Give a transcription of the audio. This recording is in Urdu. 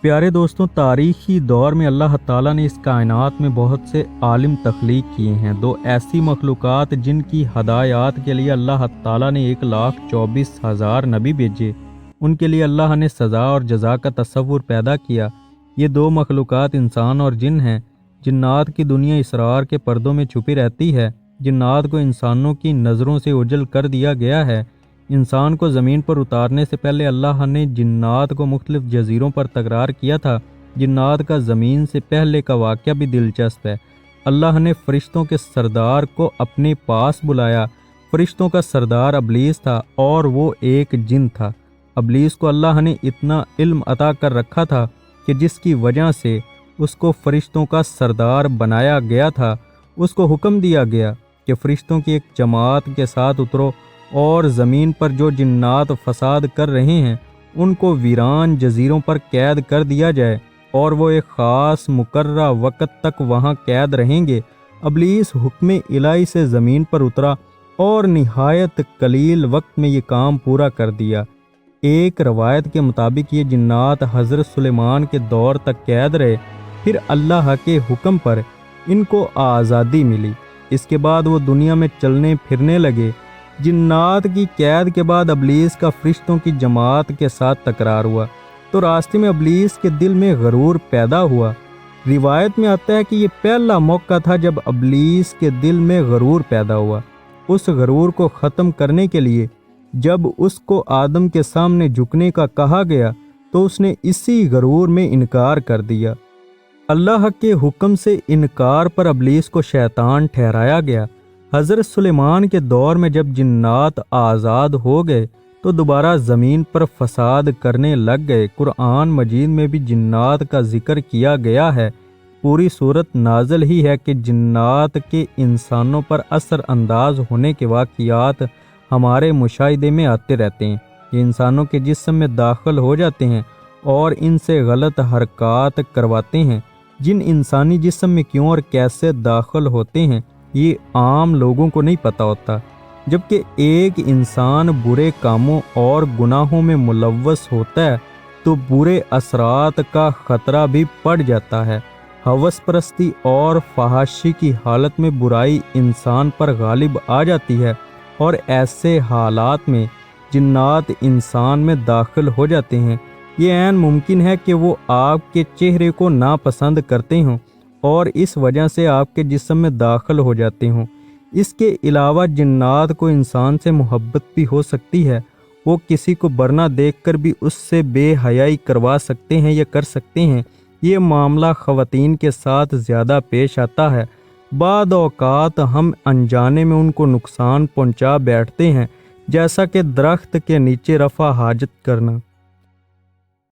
پیارے دوستوں، تاریخی دور میں اللہ تعالیٰ نے اس کائنات میں بہت سے عالم تخلیق کیے ہیں۔ دو ایسی مخلوقات جن کی ہدایات کے لیے اللہ تعالیٰ نے 1,24,000 نبی بھیجے، ان کے لیے اللہ نے سزا اور جزا کا تصور پیدا کیا۔ یہ دو مخلوقات انسان اور جن ہیں۔ جنات کی دنیا اسرار کے پردوں میں چھپی رہتی ہے۔ جنات کو انسانوں کی نظروں سے اوجھل کر دیا گیا ہے۔ انسان کو زمین پر اتارنے سے پہلے اللہ نے جنات کو مختلف جزیروں پر تکرار کیا تھا۔ جنات کا زمین سے پہلے کا واقعہ بھی دلچسپ ہے۔ اللہ نے فرشتوں کے سردار کو اپنے پاس بلایا۔ فرشتوں کا سردار ابلیس تھا اور وہ ایک جن تھا۔ ابلیس کو اللہ نے اتنا علم عطا کر رکھا تھا کہ جس کی وجہ سے اس کو فرشتوں کا سردار بنایا گیا تھا۔ اس کو حکم دیا گیا کہ فرشتوں کی ایک جماعت کے ساتھ اترو اور زمین پر جو جنات فساد کر رہے ہیں ان کو ویران جزیروں پر قید کر دیا جائے اور وہ ایک خاص مقررہ وقت تک وہاں قید رہیں گے۔ ابلیس حکم الہی سے زمین پر اترا اور نہایت قلیل وقت میں یہ کام پورا کر دیا۔ ایک روایت کے مطابق یہ جنات حضرت سلیمان کے دور تک قید رہے، پھر اللہ کے حکم پر ان کو آزادی ملی۔ اس کے بعد وہ دنیا میں چلنے پھرنے لگے۔ جنات کی قید کے بعد ابلیس کا فرشتوں کی جماعت کے ساتھ تکرار ہوا تو راستے میں ابلیس کے دل میں غرور پیدا ہوا۔ روایت میں آتا ہے کہ یہ پہلا موقع تھا جب ابلیس کے دل میں غرور پیدا ہوا۔ اس غرور کو ختم کرنے کے لیے جب اس کو آدم کے سامنے جھکنے کا کہا گیا تو اس نے اسی غرور میں انکار کر دیا۔ اللہ کے حکم سے انکار پر ابلیس کو شیطان ٹھہرایا گیا۔ حضرت سلیمان کے دور میں جب جنات آزاد ہو گئے تو دوبارہ زمین پر فساد کرنے لگ گئے۔ قرآن مجید میں بھی جنات کا ذکر کیا گیا ہے۔ پوری صورت نازل ہی ہے کہ جنات کے انسانوں پر اثر انداز ہونے کے واقعات ہمارے مشاہدے میں آتے رہتے ہیں۔ یہ انسانوں کے جسم میں داخل ہو جاتے ہیں اور ان سے غلط حرکات کرواتے ہیں۔ جن انسانی جسم میں کیوں اور کیسے داخل ہوتے ہیں یہ عام لوگوں کو نہیں پتہ ہوتا۔ جبکہ ایک انسان برے کاموں اور گناہوں میں ملوث ہوتا ہے تو برے اثرات کا خطرہ بھی پڑ جاتا ہے۔ ہوس پرستی اور فحاشی کی حالت میں برائی انسان پر غالب آ جاتی ہے اور ایسے حالات میں جنات انسان میں داخل ہو جاتے ہیں۔ یہ عین ممکن ہے کہ وہ آپ کے چہرے کو ناپسند کرتے ہوں اور اس وجہ سے آپ کے جسم میں داخل ہو جاتے ہوں۔ اس کے علاوہ جنات کو انسان سے محبت بھی ہو سکتی ہے۔ وہ کسی کو برنا دیکھ کر بھی اس سے بے حیائی کروا سکتے ہیں یا کر سکتے ہیں۔ یہ معاملہ خواتین کے ساتھ زیادہ پیش آتا ہے۔ بعض اوقات ہم انجانے میں ان کو نقصان پہنچا بیٹھتے ہیں، جیسا کہ درخت کے نیچے رفع حاجت کرنا۔